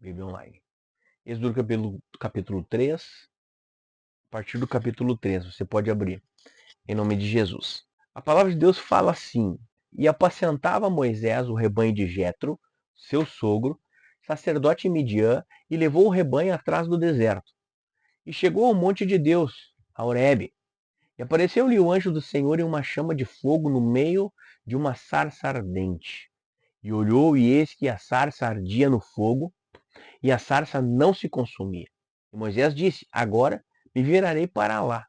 Bíblia Online. Êxodo capítulo 3, a partir do capítulo 3, você pode abrir, em nome de Jesus. A palavra de Deus fala assim: E apacentava Moisés o rebanho de Jetro, seu sogro, sacerdote em Midian, e levou o rebanho atrás do deserto. E chegou ao monte de Deus, a Horebe. E apareceu-lhe o anjo do Senhor em uma chama de fogo no meio de uma sarça ardente. E olhou, e eis que a sarça ardia no fogo, e a sarça não se consumia. E Moisés disse: Agora me virarei para lá,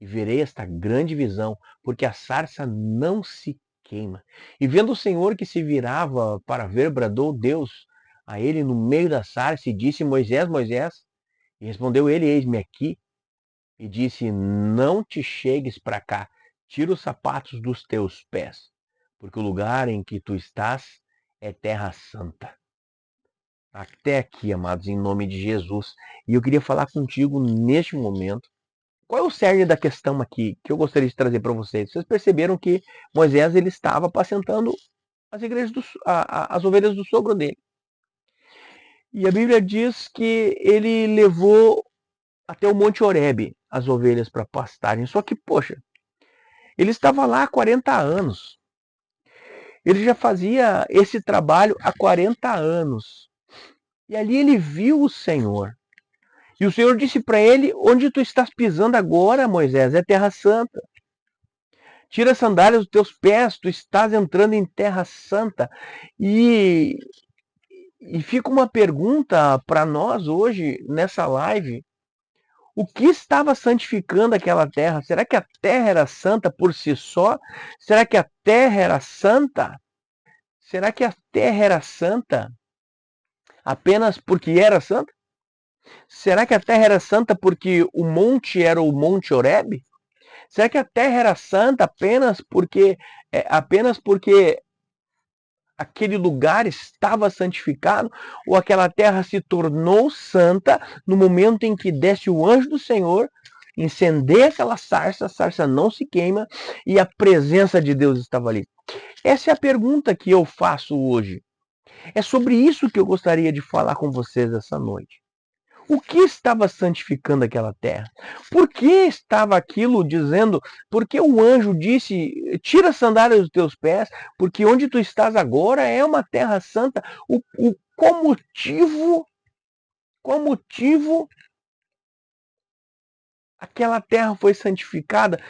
e verei esta grande visão, porque a sarça não se queima. E vendo o Senhor que se virava para ver, bradou Deus a ele no meio da sarça, e disse: Moisés, Moisés. E respondeu ele: Eis-me aqui. E disse: Não te chegues para cá, tira os sapatos dos teus pés, porque o lugar em que tu estás é terra santa. Até aqui, amados, em nome de Jesus. E eu queria falar contigo neste momento. Qual é o cerne da questão aqui que eu gostaria de trazer para vocês? Vocês perceberam que Moisés ele estava apacentando as ovelhas do sogro dele. E a Bíblia diz que ele levou até o Monte Horebe as ovelhas para pastarem. Só que, poxa, ele estava lá há 40 anos. Ele já fazia esse trabalho há 40 anos. E ali ele viu o Senhor. E o Senhor disse para ele: Onde tu estás pisando agora, Moisés, é terra santa. Tira as sandálias dos teus pés, tu estás entrando em terra santa. E, e fica uma pergunta para nós hoje, nessa live: o que estava santificando aquela terra? Será que a terra era santa por si só? Será que a terra era santa? Será que a terra era santa apenas porque era santa? Será que a terra era santa porque o monte era o Monte Horebe? Será que a terra era santa apenas porque aquele lugar estava santificado, ou aquela terra se tornou santa no momento em que desce o anjo do Senhor, incendeia aquela sarça, a sarça não se queima e a presença de Deus estava ali? Essa é a pergunta que eu faço hoje. É sobre isso que eu gostaria de falar com vocês essa noite. O que estava santificando aquela terra? Por que estava aquilo dizendo? Porque o anjo disse: Tira as sandálias dos teus pés, porque onde tu estás agora é uma terra santa. Qual motivo aquela terra foi santificada?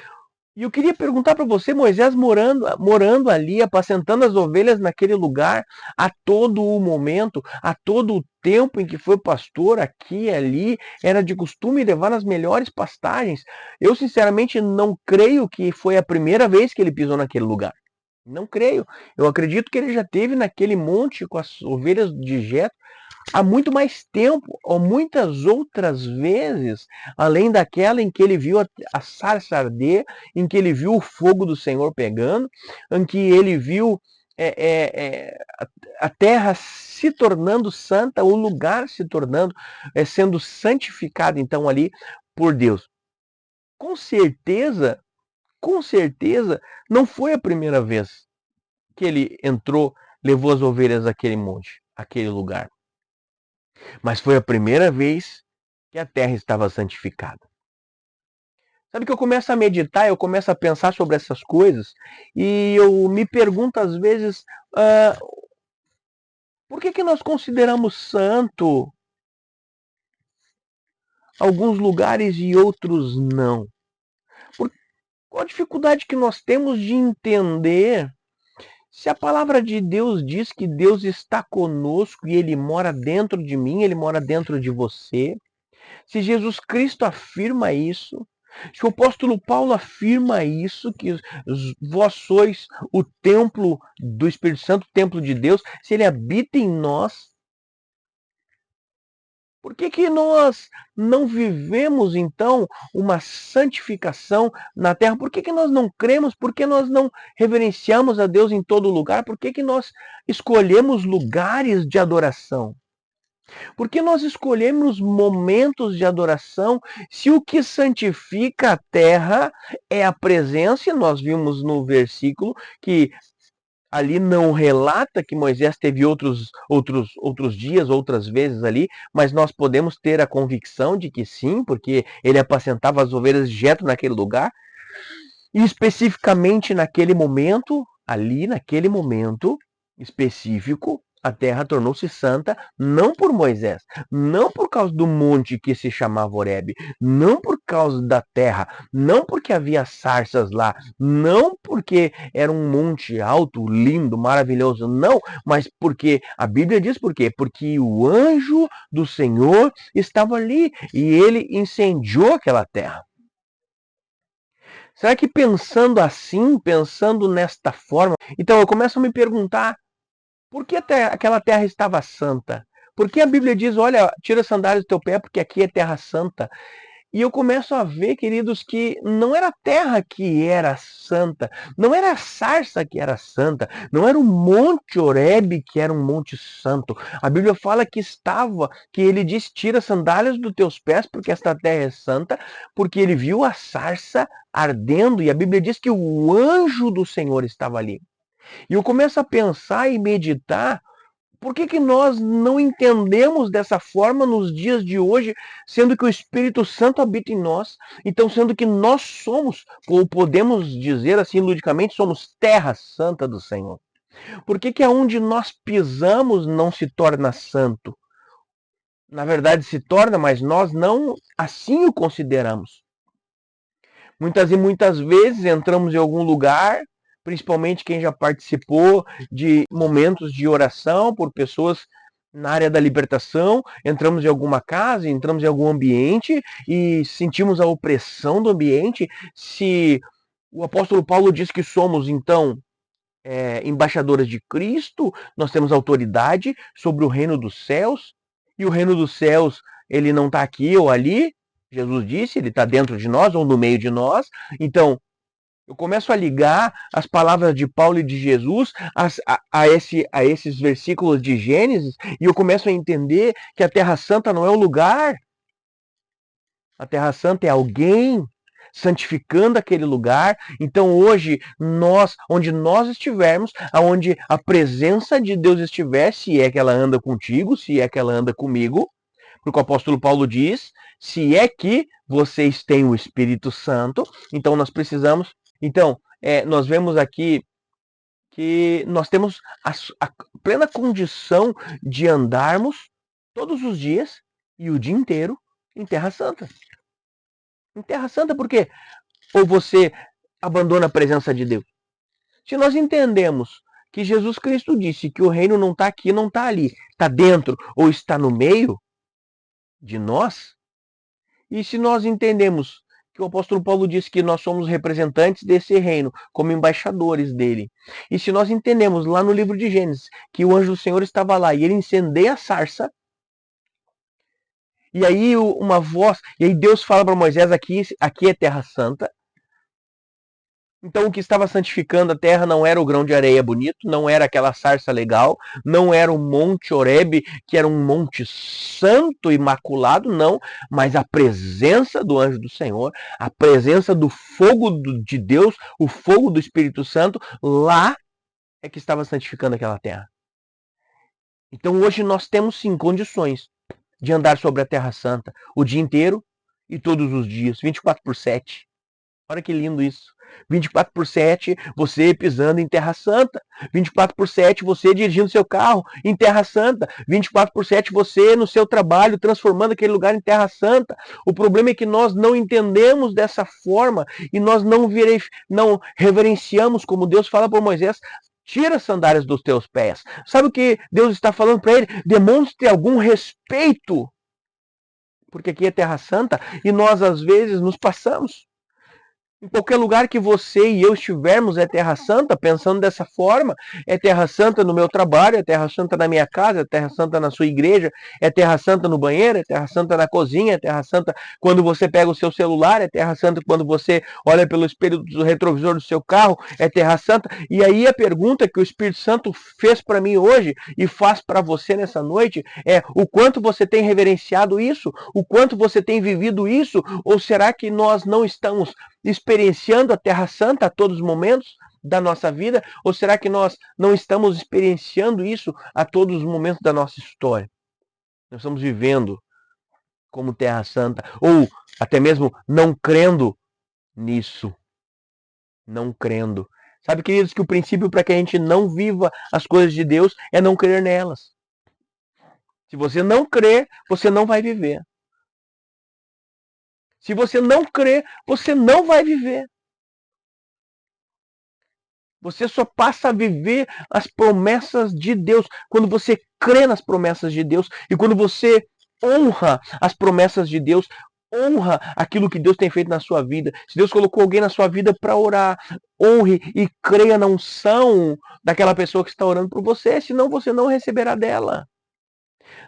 E eu queria perguntar para você: Moisés morando ali, apacentando as ovelhas naquele lugar, a todo o momento, a todo o tempo em que foi pastor, aqui e ali, era de costume levar nas melhores pastagens. Eu sinceramente não creio que foi a primeira vez que ele pisou naquele lugar. Não creio. Eu acredito que ele já teve naquele monte com as ovelhas de Jetro há muito mais tempo, ou muitas outras vezes, além daquela em que ele viu a sarça arder, em que ele viu o fogo do Senhor pegando, em que ele viu a terra se tornando santa, o lugar se tornando, sendo santificado então ali por Deus. Com certeza, não foi a primeira vez que ele entrou, levou as ovelhas àquele monte, àquele lugar. Mas foi a primeira vez que a terra estava santificada. Sabe que eu começo a meditar, eu começo a pensar sobre essas coisas e eu me pergunto às vezes, por que nós consideramos santo alguns lugares e outros não? Qual a dificuldade que nós temos de entender se a palavra de Deus diz que Deus está conosco e Ele mora dentro de mim, Ele mora dentro de você? Se Jesus Cristo afirma isso, se o apóstolo Paulo afirma isso, que vós sois o templo do Espírito Santo, o templo de Deus, se ele habita em nós, por que nós não vivemos então uma santificação na terra? Por que nós não cremos? Por que nós não reverenciamos a Deus em todo lugar? Por que nós escolhemos lugares de adoração? Porque nós escolhemos momentos de adoração, se o que santifica a terra é a presença, nós vimos no versículo que Ali não relata que Moisés teve outros dias, outras vezes ali, mas nós podemos ter a convicção de que sim, porque ele apacentava as ovelhas de Jetro naquele lugar. E especificamente naquele momento, ali naquele momento específico, a terra tornou-se santa não por Moisés, não por causa do monte que se chamava Horebe, não por causa da terra, não porque havia sarças lá, não porque era um monte alto, lindo, maravilhoso, não, mas porque a Bíblia diz por quê? Porque o anjo do Senhor estava ali e ele incendiou aquela terra. Será que pensando assim, pensando nesta forma, então eu começo a me perguntar, por que aquela terra estava santa? Por que a Bíblia diz, olha, tira as sandálias do teu pé, porque aqui é terra santa? E eu começo a ver, queridos, que não era a terra que era santa, não era a sarça que era santa, não era o monte Horebe que era um monte santo. A Bíblia fala que ele diz, tira as sandálias dos teus pés, porque esta terra é santa, porque ele viu a sarça ardendo, e a Bíblia diz que o anjo do Senhor estava ali. E eu começo a pensar e meditar, por que nós não entendemos dessa forma nos dias de hoje, sendo que o Espírito Santo habita em nós? Então, sendo que nós somos, ou podemos dizer assim ludicamente, somos terra santa do Senhor. Por que aonde nós pisamos não se torna santo? Na verdade se torna, mas nós não assim o consideramos. Muitas e muitas vezes entramos em algum lugar, principalmente quem já participou de momentos de oração por pessoas na área da libertação, entramos em alguma casa, entramos em algum ambiente e sentimos a opressão do ambiente. Se o apóstolo Paulo diz que somos, então, embaixadores de Cristo, nós temos autoridade sobre o reino dos céus, e o reino dos céus, ele não está aqui ou ali, Jesus disse, ele está dentro de nós ou no meio de nós. Então, eu começo a ligar as palavras de Paulo e de Jesus a esses versículos de Gênesis, e eu começo a entender que a Terra Santa não é um lugar, a Terra Santa é alguém santificando aquele lugar. Então hoje, onde nós estivermos, aonde a presença de Deus estiver, se é que ela anda contigo, se é que ela anda comigo, porque o apóstolo Paulo diz, se é que vocês têm o Espírito Santo, então nós precisamos. Então, nós vemos aqui que nós temos a plena condição de andarmos todos os dias e o dia inteiro em Terra Santa. Em Terra Santa, por quê? Ou você abandona a presença de Deus? Se nós entendemos que Jesus Cristo disse que o reino não está aqui, não está ali, está dentro ou está no meio de nós, e se nós entendemos que o apóstolo Paulo disse que nós somos representantes desse reino, como embaixadores dele, e se nós entendemos lá no livro de Gênesis que o anjo do Senhor estava lá e ele incendeia a sarça, e aí uma voz, e aí Deus fala para Moisés, aqui é terra santa. Então o que estava santificando a terra não era o grão de areia bonito, não era aquela sarça legal, não era o monte Horebe, que era um monte santo, imaculado, não, mas a presença do anjo do Senhor, a presença do fogo de Deus, o fogo do Espírito Santo, lá é que estava santificando aquela terra. Então hoje nós temos sim condições de andar sobre a Terra Santa o dia inteiro e todos os dias, 24/7. Olha que lindo isso. 24/7 você pisando em Terra Santa. 24/7 você dirigindo seu carro em Terra Santa. 24/7 você no seu trabalho transformando aquele lugar em Terra Santa. O problema é que nós não entendemos dessa forma e nós não reverenciamos como Deus fala para Moisés. Tira as sandálias dos teus pés. Sabe o que Deus está falando para ele? Demonstre algum respeito. Porque aqui é Terra Santa e nós às vezes nos passamos. Em qualquer lugar que você e eu estivermos é Terra Santa, pensando dessa forma. É Terra Santa no meu trabalho, é Terra Santa na minha casa, é Terra Santa na sua igreja, é Terra Santa no banheiro, é Terra Santa na cozinha, é Terra Santa quando você pega o seu celular, é Terra Santa quando você olha pelo espelho do retrovisor do seu carro, é Terra Santa. E aí a pergunta que o Espírito Santo fez para mim hoje e faz para você nessa noite é: o quanto você tem reverenciado isso? O quanto você tem vivido isso? Ou será que nós não estamos experienciando a Terra Santa a todos os momentos? da nossa vida? Ou será que nós não estamos experienciando isso a todos os momentos da nossa história? Nós estamos vivendo como Terra Santa, ou até mesmo não crendo nisso. Não crendo. Sabe, queridos, que o princípio para que a gente não viva as coisas de Deus é não crer nelas. Se você não crer, você não vai viver. Se você não crer, você não vai viver. Você só passa a viver as promessas de Deus quando você crê nas promessas de Deus e quando você honra as promessas de Deus, honra aquilo que Deus tem feito na sua vida. Se Deus colocou alguém na sua vida para orar, honre e creia na unção daquela pessoa que está orando por você, senão você não receberá dela.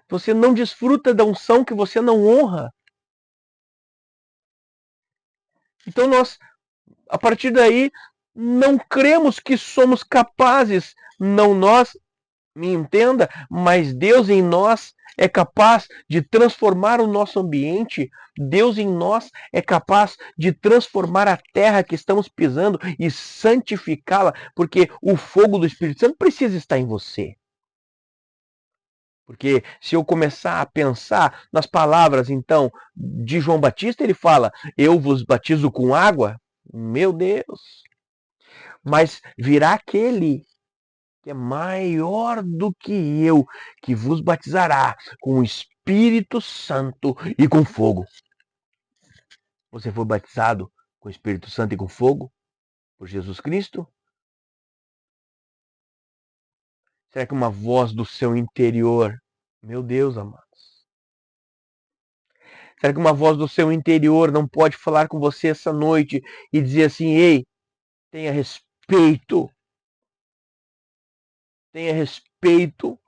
Você não desfruta da unção que você não honra. Então nós, a partir daí, não cremos que somos capazes, não nós, me entenda, mas Deus em nós é capaz de transformar o nosso ambiente. Deus em nós é capaz de transformar a terra que estamos pisando e santificá-la, porque o fogo do Espírito Santo precisa estar em você. Porque se eu começar a pensar nas palavras, então, de João Batista, ele fala: eu vos batizo com água. Meu Deus! Mas virá aquele que é maior do que eu, que vos batizará com o Espírito Santo e com fogo. Você foi batizado com o Espírito Santo e com fogo por Jesus Cristo? Será que uma voz do seu interior, meu Deus, amados, será que uma voz do seu interior não pode falar com você essa noite e dizer assim: ei, tenha respeito, tenha respeito,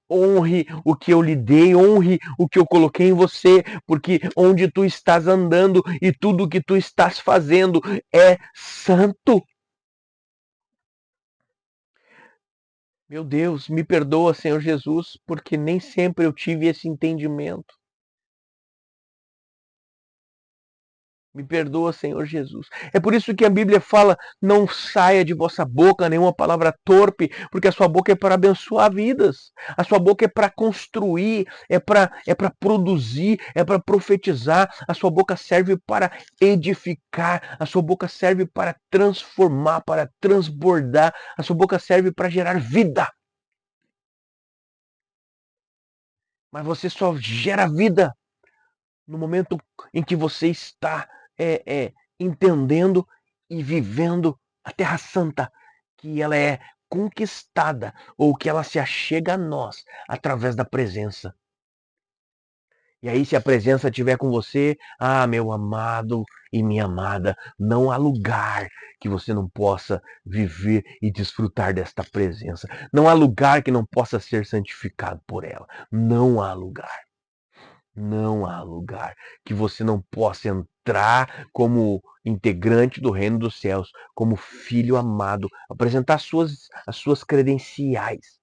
honre o que eu lhe dei, honre o que eu coloquei em você, porque onde tu estás andando e tudo o que tu estás fazendo é santo. Meu Deus, me perdoa, Senhor Jesus, porque nem sempre eu tive esse entendimento. Me perdoa, Senhor Jesus. É por isso que a Bíblia fala: não saia de vossa boca nenhuma palavra torpe, porque a sua boca é para abençoar vidas. A sua boca é para construir, é para produzir, é para profetizar. A sua boca serve para edificar. A sua boca serve para transformar, para transbordar. A sua boca serve para gerar vida. Mas você só gera vida no momento em que você está entendendo e vivendo a Terra Santa, que ela é conquistada ou que ela se achega a nós através da presença. E aí, se a presença estiver com você, meu amado e minha amada, não há lugar que você não possa viver e desfrutar desta presença. Não há lugar que não possa ser santificado por ela. Não há lugar. Não há lugar que você não possa entrar como integrante do reino dos céus, como filho amado, apresentar as suas credenciais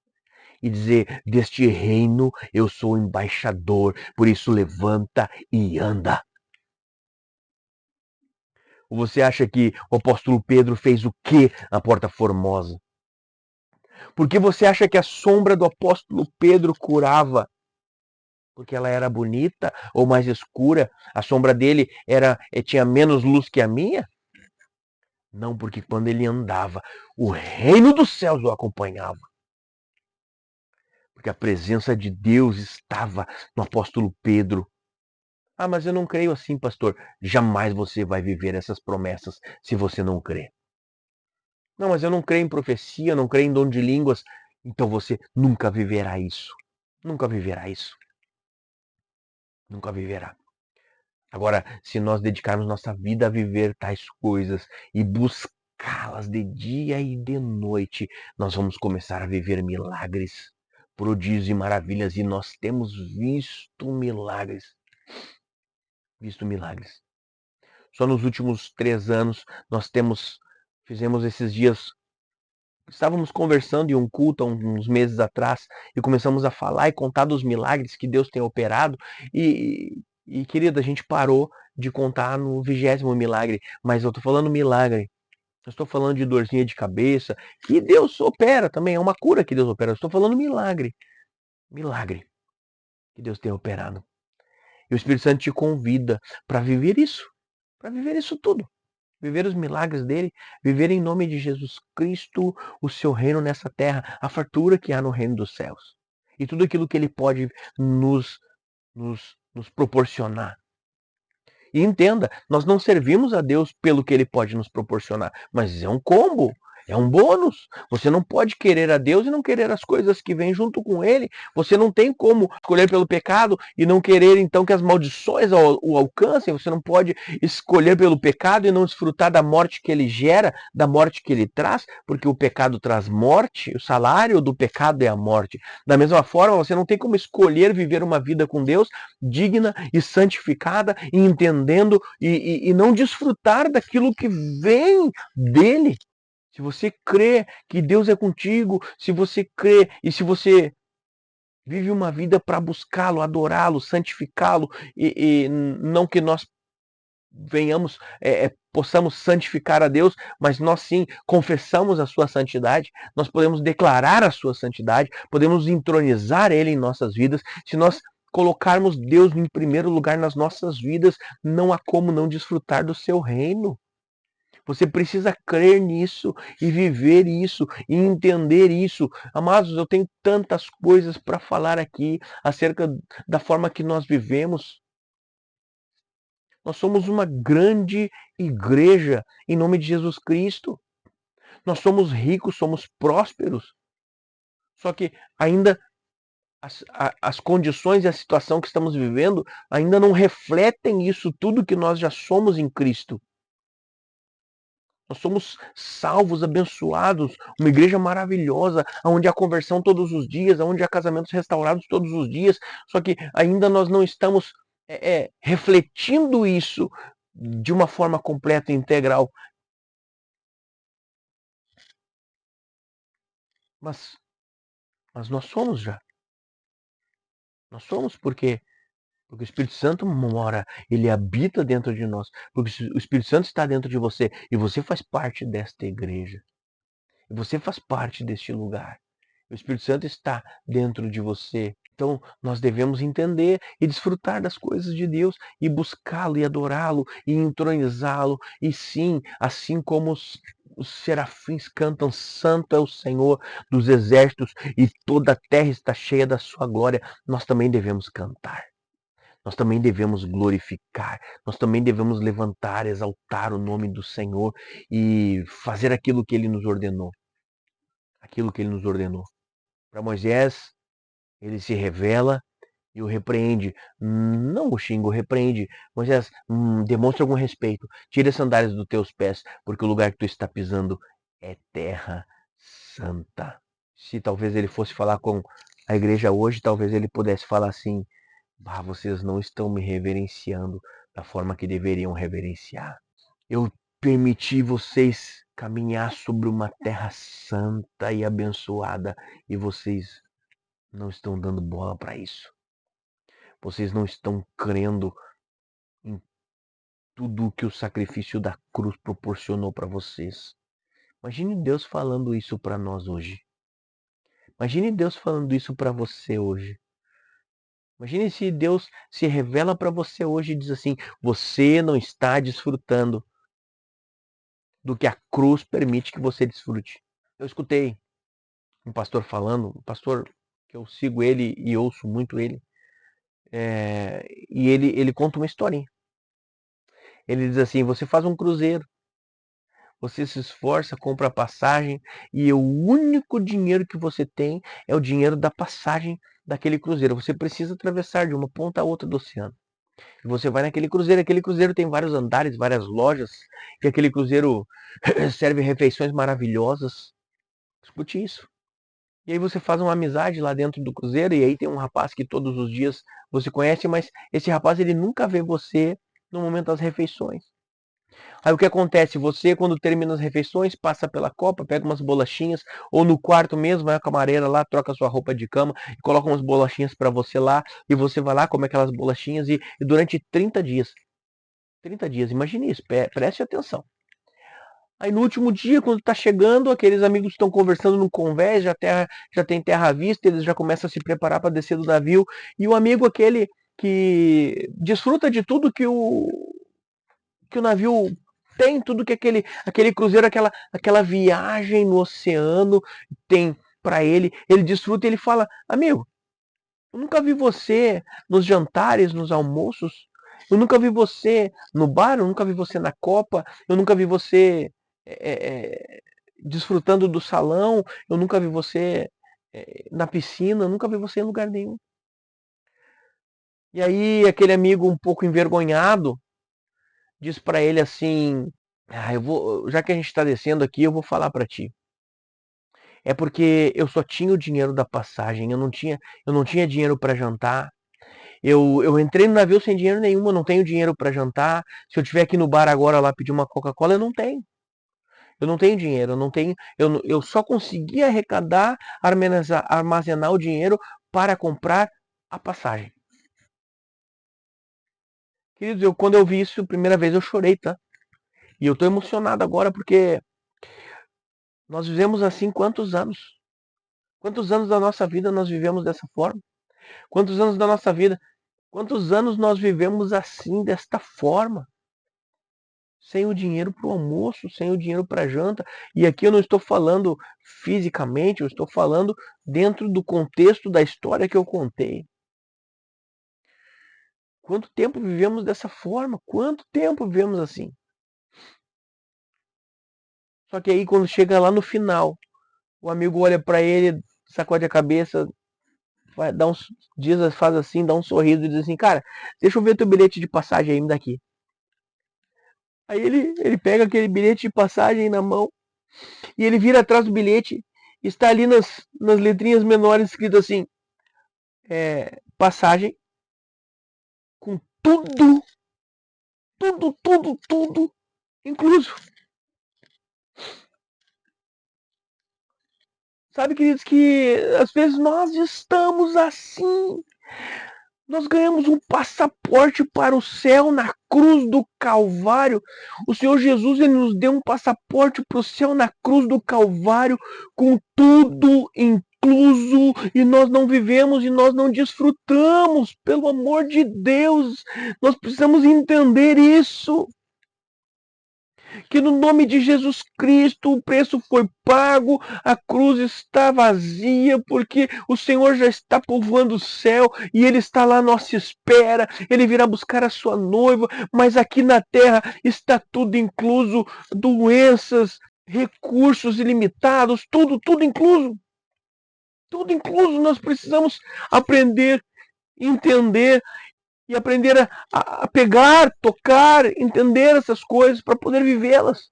e dizer: deste reino eu sou embaixador, por isso levanta e anda. Ou você acha que o apóstolo Pedro fez o que na Porta Formosa? Por que você acha que a sombra do apóstolo Pedro curava? Porque ela era bonita ou mais escura? A sombra dele tinha menos luz que a minha? Não, porque quando ele andava, o reino dos céus o acompanhava. Porque a presença de Deus estava no apóstolo Pedro. Mas eu não creio assim, pastor. Jamais você vai viver essas promessas se você não crê. Não, mas eu não creio em profecia, não creio em dom de línguas. Então você nunca viverá isso. Nunca viverá isso. Nunca viverá. Agora, se nós dedicarmos nossa vida a viver tais coisas e buscá-las de dia e de noite, nós vamos começar a viver milagres, prodígios e maravilhas. E nós temos visto milagres. Visto milagres. Só nos últimos 3 anos nós fizemos esses dias. Estávamos conversando em um culto há uns meses atrás e começamos a falar e contar dos milagres que Deus tem operado. Querido, a gente parou de contar no 20º milagre, mas eu tô falando milagre Eu estou falando de dorzinha de cabeça, que Deus opera também, é uma cura que Deus opera. Eu estou falando milagre. Milagre que Deus tem operado. E o Espírito Santo te convida para viver isso. Para viver isso tudo. Viver os milagres dele, viver em nome de Jesus Cristo o seu reino nessa terra, a fartura que há no reino dos céus. E tudo aquilo que ele pode nos proporcionar. E entenda, nós não servimos a Deus pelo que ele pode nos proporcionar, mas é um combo, é um bônus. Você não pode querer a Deus e não querer as coisas que vêm junto com ele. Você não tem como escolher pelo pecado e não querer então que as maldições o alcancem. Você não pode escolher pelo pecado e não desfrutar da morte que ele gera, da morte que ele traz, porque o pecado traz morte, o salário do pecado é a morte. Da mesma forma, você não tem como escolher viver uma vida com Deus digna e santificada, e entendendo e não desfrutar daquilo que vem dele. Se você crê que Deus é contigo, se você crê e se você vive uma vida para buscá-lo, adorá-lo, santificá-lo, e não que nós venhamos, possamos santificar a Deus, mas nós sim confessamos a sua santidade, nós podemos declarar a sua santidade, podemos entronizar ele em nossas vidas. Se nós colocarmos Deus em primeiro lugar nas nossas vidas, não há como não desfrutar do seu reino. Você precisa crer nisso e viver isso e entender isso. Amados, eu tenho tantas coisas para falar aqui acerca da forma que nós vivemos. Nós somos uma grande igreja em nome de Jesus Cristo. Nós somos ricos, somos prósperos. Só que ainda as condições e a situação que estamos vivendo ainda não refletem isso tudo que nós já somos em Cristo. Nós somos salvos, abençoados, uma igreja maravilhosa, onde há conversão todos os dias, onde há casamentos restaurados todos os dias. Só que ainda nós não estamos refletindo isso de uma forma completa e integral. Mas nós somos já. Nós somos porque o Espírito Santo mora, ele habita dentro de nós. Porque o Espírito Santo está dentro de você e você faz parte desta igreja. E você faz parte deste lugar. O Espírito Santo está dentro de você. Então, nós devemos entender e desfrutar das coisas de Deus e buscá-lo e adorá-lo e entronizá-lo. E sim, assim como os serafins cantam, Santo é o Senhor dos exércitos e toda a terra está cheia da sua glória, nós também devemos cantar. Nós também devemos glorificar, nós também devemos levantar, exaltar o nome do Senhor e fazer aquilo que ele nos ordenou. Aquilo que ele nos ordenou. Para Moisés, ele se revela e o repreende. Não o xinga, o repreende. Moisés, demonstra algum respeito. Tira as sandálias dos teus pés, porque o lugar que tu está pisando é terra santa. Se talvez ele fosse falar com a igreja hoje, talvez ele pudesse falar assim: vocês não estão me reverenciando da forma que deveriam reverenciar. Eu permiti vocês caminhar sobre uma terra santa e abençoada e vocês não estão dando bola para isso. Vocês não estão crendo em tudo o que o sacrifício da cruz proporcionou para vocês. Imagine Deus falando isso para nós hoje. Imagine Deus falando isso para você hoje. Imagine se Deus se revela para você hoje e diz assim: você não está desfrutando do que a cruz permite que você desfrute. Eu escutei um pastor falando, um pastor que eu sigo ele e ouço muito ele, e ele conta uma historinha. Ele diz assim: você faz um cruzeiro, você se esforça, compra passagem e o único dinheiro que você tem é o dinheiro da passagem daquele cruzeiro. Você precisa atravessar de uma ponta a outra do oceano. E você vai naquele cruzeiro tem vários andares, várias lojas, e aquele cruzeiro serve refeições maravilhosas. Escute isso. E aí você faz uma amizade lá dentro do cruzeiro, e aí tem um rapaz que todos os dias você conhece, mas esse rapaz ele nunca vê você no momento das refeições. Aí o que acontece? Você, quando termina as refeições, passa pela copa, pega umas bolachinhas, ou no quarto mesmo, vai a camareira lá, troca sua roupa de cama e coloca umas bolachinhas para você lá, e você vai lá, come aquelas bolachinhas, e durante 30 dias, imagine isso, preste atenção. Aí no último dia, quando está chegando, aqueles amigos estão conversando no convés, já tem terra à vista, eles já começam a se preparar para descer do navio. E o amigo aquele que desfruta de tudo que o navio tem, tudo que aquele cruzeiro, aquela viagem no oceano tem para ele, ele desfruta e ele fala: amigo, eu nunca vi você nos jantares, nos almoços. Eu nunca vi você no bar, eu nunca vi você na copa, eu nunca vi você desfrutando do salão, eu nunca vi você na piscina, eu nunca vi você em lugar nenhum. E aí aquele amigo um pouco envergonhado diz para ele assim: já que a gente está descendo aqui, eu vou falar para ti. É porque eu só tinha o dinheiro da passagem, eu não tinha dinheiro para jantar. Eu entrei no navio sem dinheiro nenhum, eu não tenho dinheiro para jantar. Se eu tiver aqui no bar agora lá pedir uma Coca-Cola, eu não tenho. Eu não tenho dinheiro, eu não tenho, eu só consegui arrecadar, armazenar o dinheiro para comprar a passagem. Queridos, quando eu vi isso a primeira vez eu chorei, tá? E eu tô emocionado agora porque nós vivemos assim quantos anos? Quantos anos da nossa vida nós vivemos dessa forma? Quantos anos da nossa vida? Quantos anos nós vivemos assim, desta forma? Sem o dinheiro para o almoço, sem o dinheiro para a janta. E aqui eu não estou falando fisicamente, eu estou falando dentro do contexto da história que eu contei. Quanto tempo vivemos dessa forma? Quanto tempo vivemos assim? Só que aí quando chega lá no final, o amigo olha para ele, sacode a cabeça, faz assim, dá um sorriso e diz assim: cara, deixa eu ver teu bilhete de passagem aí, me daqui. Aí ele pega aquele bilhete de passagem na mão e ele vira atrás do bilhete. Está ali nas letrinhas menores escrito assim: passagem com tudo incluso. Sabe, queridos, que às vezes nós estamos assim. Nós ganhamos um passaporte para o céu na cruz do Calvário. O Senhor Jesus ele nos deu um passaporte para o céu na cruz do Calvário, com tudo incluso, e nós não vivemos e nós não desfrutamos. Pelo amor de Deus, nós precisamos entender isso. Que no nome de Jesus Cristo o preço foi pago, a cruz está vazia, porque o Senhor já está povoando o céu e Ele está lá à nossa espera. Ele virá buscar a sua noiva, mas aqui na terra está tudo incluso: doenças, recursos ilimitados, tudo incluso. Tudo incluso. Nós precisamos aprender, entender e aprender a pegar, tocar, entender essas coisas para poder vivê-las.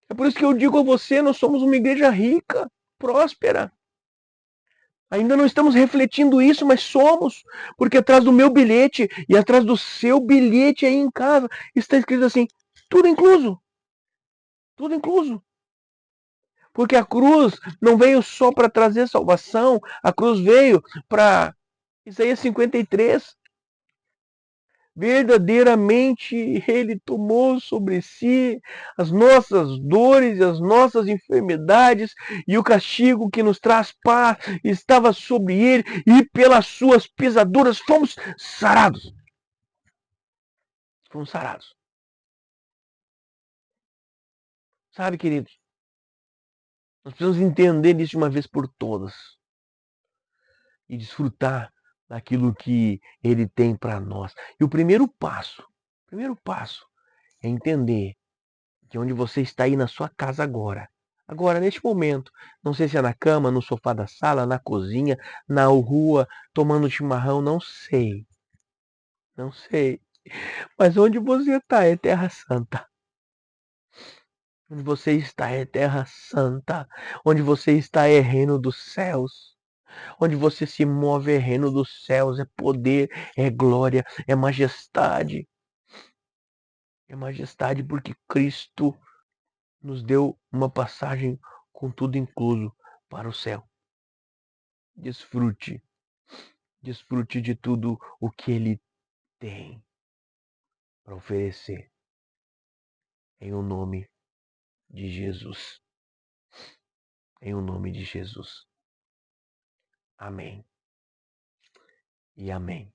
É por isso que eu digo a você, nós somos uma igreja rica, próspera. Ainda não estamos refletindo isso, mas somos, porque atrás do meu bilhete e atrás do seu bilhete aí em casa está escrito assim: tudo incluso. Tudo incluso. Porque a cruz não veio só para trazer salvação, a cruz veio para Isaías 53. Verdadeiramente Ele tomou sobre si as nossas dores e as nossas enfermidades, e o castigo que nos traz paz estava sobre Ele, e pelas suas pisaduras fomos sarados. Fomos sarados. Sabe, queridos? Nós precisamos entender isso de uma vez por todas e desfrutar daquilo que Ele tem para nós. E o primeiro passo é entender que onde você está aí na sua casa agora, neste momento, não sei se é na cama, no sofá da sala, na cozinha, na rua, tomando chimarrão, não sei, não sei. Mas onde você está é terra santa. Onde você está é terra santa. Onde você está é reino dos céus. Onde você se move é reino dos céus, é poder, é glória, é majestade. É majestade porque Cristo nos deu uma passagem com tudo incluso para o céu. Desfrute, desfrute de tudo o que Ele tem para oferecer, em o nome de Jesus. Em o nome de Jesus. Amém. E amém.